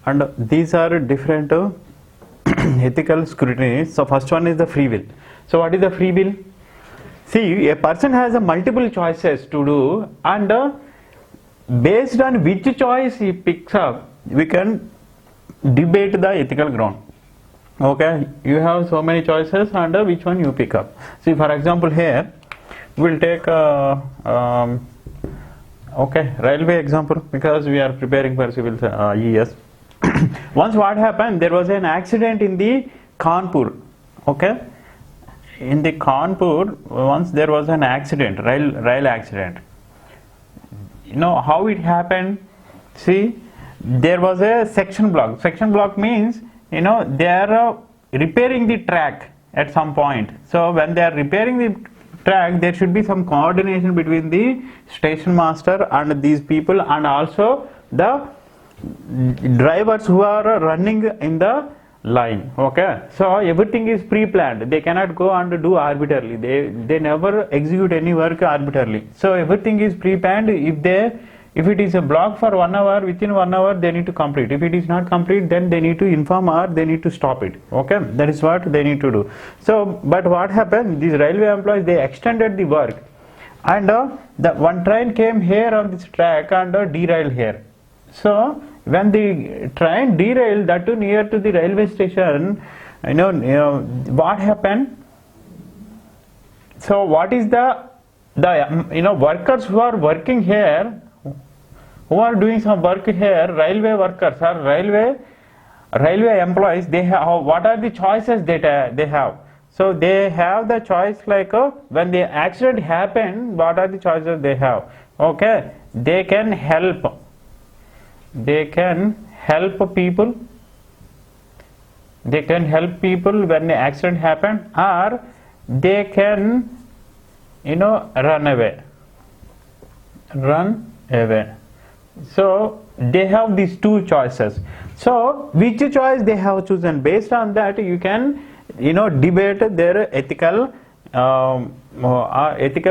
and these are different ethical scrutiny. So first one is the free will. So what is the free will? See, a person has a multiple choices to do, and based on which choice he picks up, we can debate the ethical ground. Okay, you have so many choices, and which one you pick up. See, for example, here we'll take railway example, because we are preparing for civil ES. Once what happened, there was an accident in the Kanpur. Okay, in the Kanpur, once there was an accident, rail accident. You know how it happened? See, there was a section block. Section block means, you know, they are repairing the track at some point. So when they are repairing the track, there should be some coordination between the station master and these people, and also the drivers who are running in the line. Okay, so everything is pre-planned. They cannot go and do arbitrarily. They never execute any work arbitrarily. So everything is pre-planned. If it is a block for 1 hour, within 1 hour they need to complete. If it is not complete, then they need to inform or they need to stop it. Okay, that is what they need to do. So, but what happened? These railway employees, they extended the work, and the one train came here on this track and derailed here. So when the train derailed, that too near to the railway station, you know what happened? So what is the workers who are working here, who are doing some work here, railway workers or railway employees, they have, what are the choices that they have? So they have the choice, like when the accident happened, what are the choices they have? Okay, they can help. They can help people. They can help people when the accident happened, or they can, run away. Run away. So they have these two choices. So which choice they have chosen, based on that you can, debate their ethical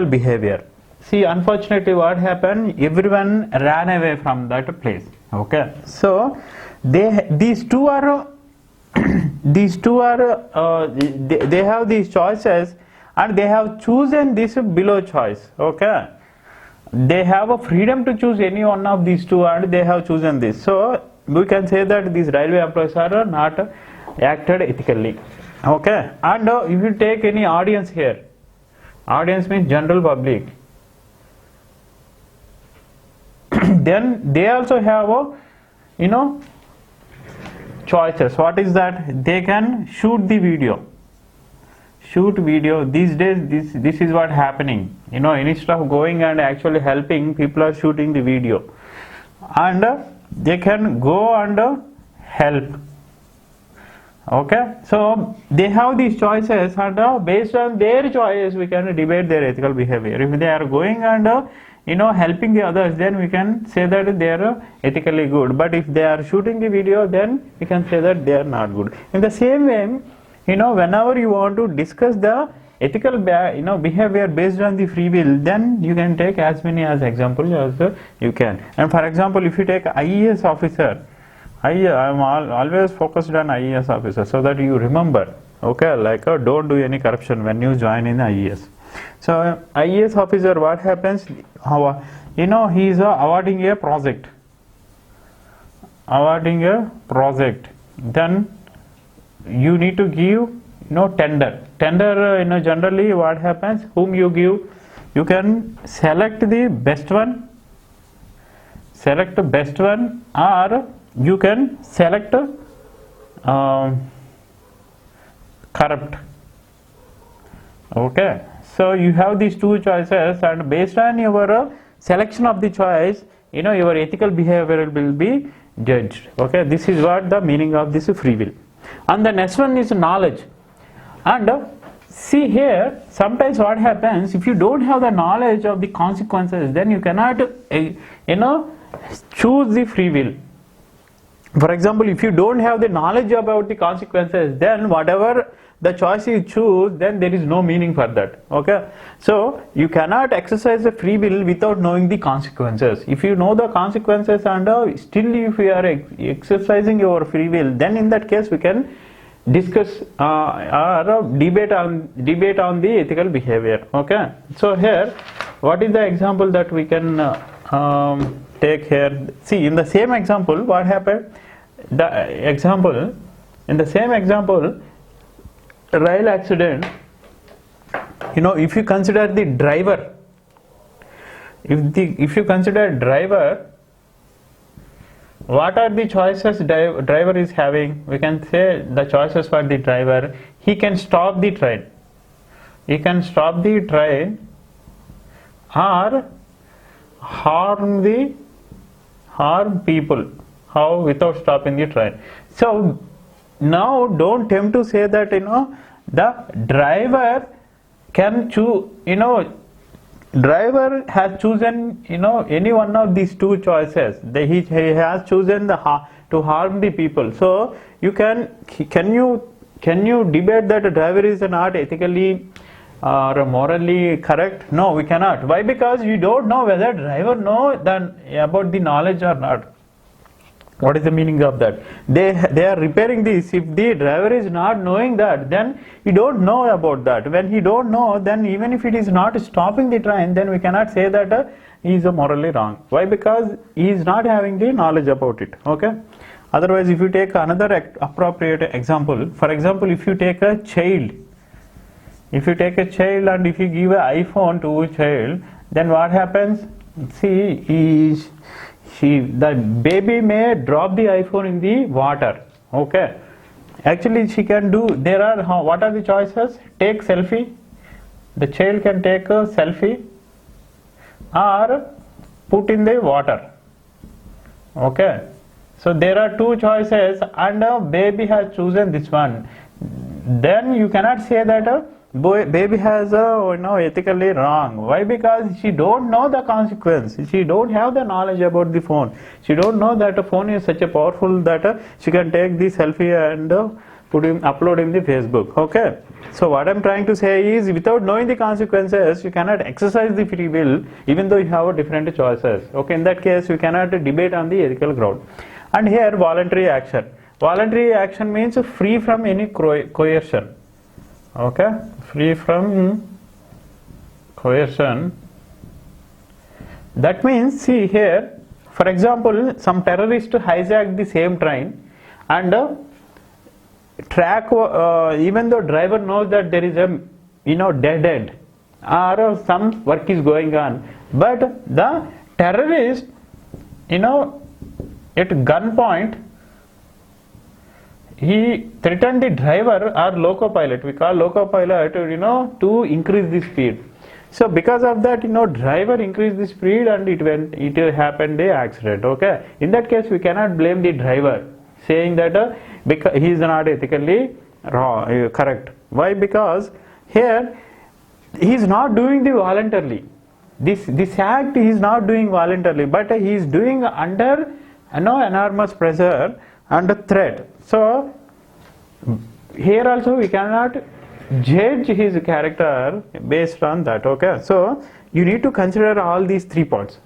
behavior. See, unfortunately, what happened? Everyone ran away from that place. Okay, so these two are they have these choices, and they have chosen this below choice. Okay, they have a freedom to choose any one of these two, and they have chosen this. So we can say that these railway employees are not acted ethically. Okay, and if you take any audience here, audience means general public, then they also have choices. What is that? They can shoot the video. Shoot video. These days this is what happening. Instead of going and actually helping, people are shooting the video, and they can go and help. Okay, so they have these choices, and based on their choice we can debate their ethical behavior. If they are going and helping the others, then we can say that they are ethically good. But if they are shooting the video, then we can say that they are not good. In the same way, whenever you want to discuss the ethical behavior based on the free will, then you can take as many as examples as you can. And for example, if you take IAS officer, I am always focused on IAS officer, so that you remember. Okay, like don't do any corruption when you join in IAS. So IAS officer, what happens? He is awarding a project. Awarding a project. Then you need to give tender. Tender, generally what happens? Whom you give? You can select the best one. Select the best one, or you can select corrupt. Okay, so you have these two choices, and based on your selection of the choice, your ethical behavior will be judged. Okay, this is what the meaning of this free will. And the next one is knowledge. And see here, sometimes what happens, if you don't have the knowledge of the consequences, then you cannot choose the free will. For example, if you don't have the knowledge about the consequences, then whatever the choice you choose, then there is no meaning for that. Okay, so you cannot exercise the free will without knowing the consequences. If you know the consequences and still if you are exercising your free will, then in that case we can discuss or debate on the ethical behavior. Okay, so here what is the example that we can take here? See, in the same example, what happened? In the same example, rail accident. If you consider the driver, if you consider driver, what are the choices driver is having? We can say the choices for the driver. He can stop the train. He can stop the train or harm people. How? Without stopping the train. So now don't attempt to say that the driver can choose. Driver has chosen any one of these two choices. He has chosen to harm the people. So can you debate that a driver is not ethically or morally correct? No, we cannot. Why? Because you don't know whether driver know about the knowledge or not. What is the meaning of that? They are repairing this. If the driver is not knowing that, then he don't know about that. When he don't know, then even if it is not stopping the train, then we cannot say that he is morally wrong. Why? Because he is not having the knowledge about it. Okay. Otherwise, if you take another appropriate example, for example, if you take a child, and if you give an iPhone to a child, then what happens? See, the baby may drop the iPhone in the water. Okay, actually she can do. What are the choices? Take selfie. The child can take a selfie or put in the water. Okay, so there are two choices, and a baby has chosen this one. Then you cannot say that baby has ethically wrong. Why? Because she don't know the consequence. She don't have the knowledge about the phone. She don't know that a phone is such a powerful that she can take the selfie and upload in the Facebook. Okay, so what I'm trying to say is, without knowing the consequences, you cannot exercise the free will even though you have different choices. Okay, in that case you cannot debate on the ethical ground. And here, voluntary action means free from any coercion. Okay, free from coercion. That means, see here, for example, some terrorist hijacked the same train and track, even though driver knows that there is a dead end or some work is going on, but the terrorist at gunpoint, he threatened the driver or loco pilot. We call loco pilot, to increase the speed. So because of that, driver increased the speed and it happened the accident. Okay, in that case we cannot blame the driver, saying that because he is not ethically wrong, correct. Why? Because here he is not doing the voluntarily. This act he is not doing voluntarily, but he is doing under enormous pressure and threat. So here also we cannot judge his character based on that. Okay, so you need to consider all these 3 points.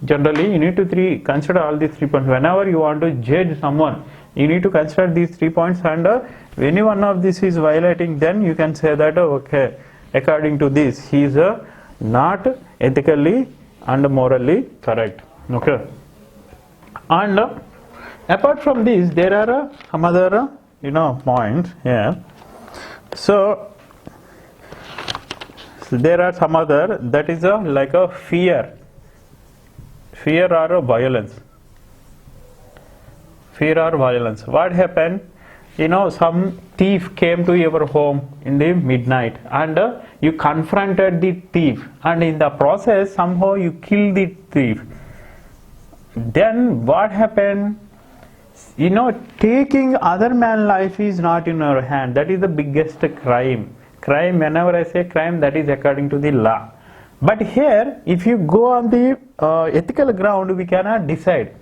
Generally you need to consider all these 3 points. Whenever you want to judge someone, you need to consider these 3 points, and any one of this is violating, then you can say that okay, according to this he is not ethically and morally correct. Okay, and apart from this, there are some other points here. So there are some other, that is like a fear or violence. What happened? Some thief came to your home in the midnight, and you confronted the thief, and in the process somehow you killed the thief. Then what happened? Taking other man's life is not in our hand. That is the biggest crime. Whenever I say crime, that is according to the law. But here, if you go on the ethical ground, we cannot decide.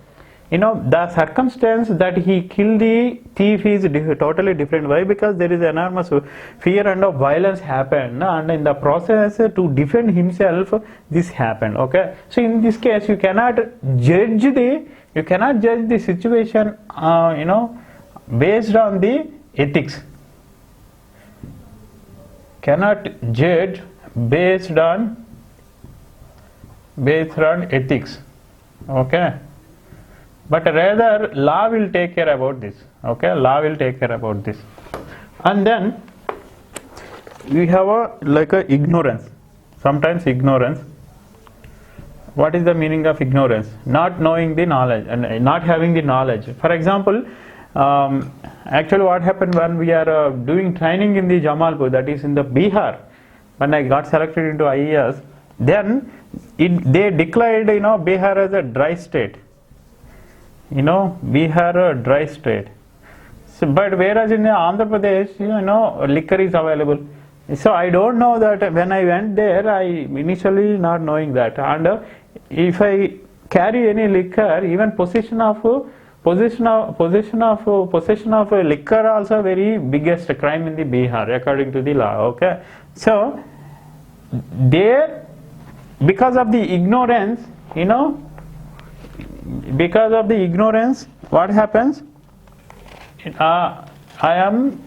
the circumstance that he killed the thief is totally different. Why? Because there is enormous fear and of violence happened, and in the process to defend himself, this happened. Okay, so in this case, you cannot judge the situation, based on the ethics. Cannot judge based on ethics. Okay, but rather law will take care about this. Okay, law will take care about this. And then we have a ignorance. Sometimes ignorance. What is the meaning of ignorance? Not knowing the knowledge and not having the knowledge. For example, actually what happened when we are doing training in the Jamalpur, that is in the Bihar, when I got selected into IES, then they declared Bihar as a dry state. Bihar a dry state. So, but whereas in Andhra Pradesh, liquor is available. So I don't know that when I went there, I initially not knowing that, and if I carry any liquor, even possession of liquor also very biggest crime in the Bihar according to the law. Okay, so there, because of the ignorance, what happens? I am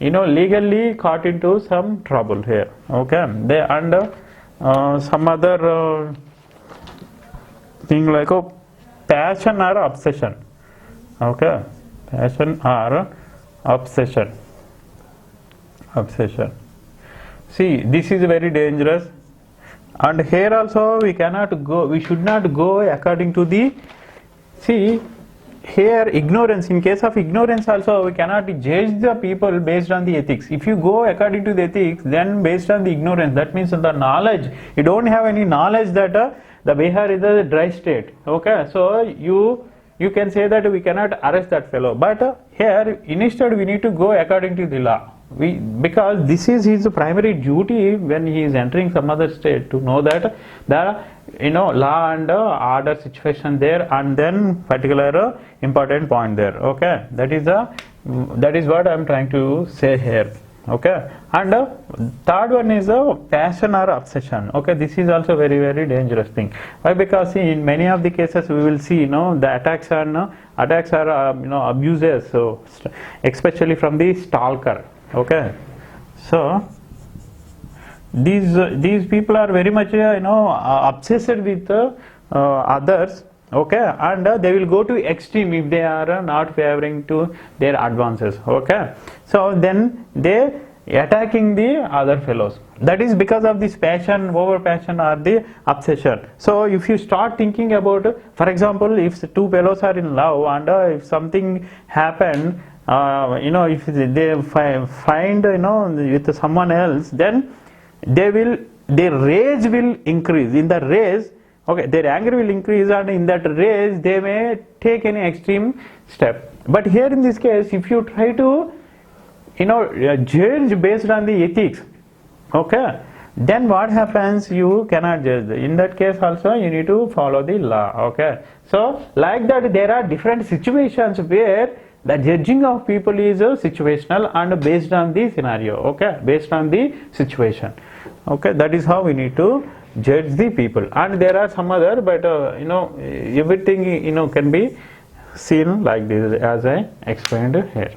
legally caught into some trouble here. Okay, they under some other thing like a passion or obsession. Okay, passion or obsession. See, this is very dangerous, and here also we should not go according to the, see, here ignorance, in case of ignorance also we cannot judge the people based on the ethics. If you go according to the ethics, then based on the ignorance, that means the knowledge, you don't have any knowledge that the Bihar is a dry state. Okay, so you can say that we cannot arrest that fellow, but here instead we need to go according to the law. Because this is his primary duty when he is entering some other state, to know that the law and order situation there, and then particular important point there. Okay, that is what I am trying to say here. Okay, and third one is a passion or obsession. Okay, this is also very, very dangerous thing. Why? Because in many of the cases we will see the attacks are abuses, so especially from the stalker. Okay, so these people are very much obsessed with others. Okay, and they will go to extreme if they are not favoring to their advances. Okay, so then they attacking the other fellows. That is because of this passion, over passion, or the obsession. So if you start thinking about, for example, if two fellows are in love, and if something happened, if they find with someone else, then their rage will increase. In the rage, okay, their anger will increase, and in that rage they may take any extreme step. But here in this case, if you try to judge based on the ethics, okay, then what happens? You cannot judge. In that case also you need to follow the law. Okay, so like that, there are different situations where the judging of people is situational and based on the scenario. Okay, based on the situation. Okay, that is how we need to judge the people. And there are some other, but everything can be seen like this as I explained here.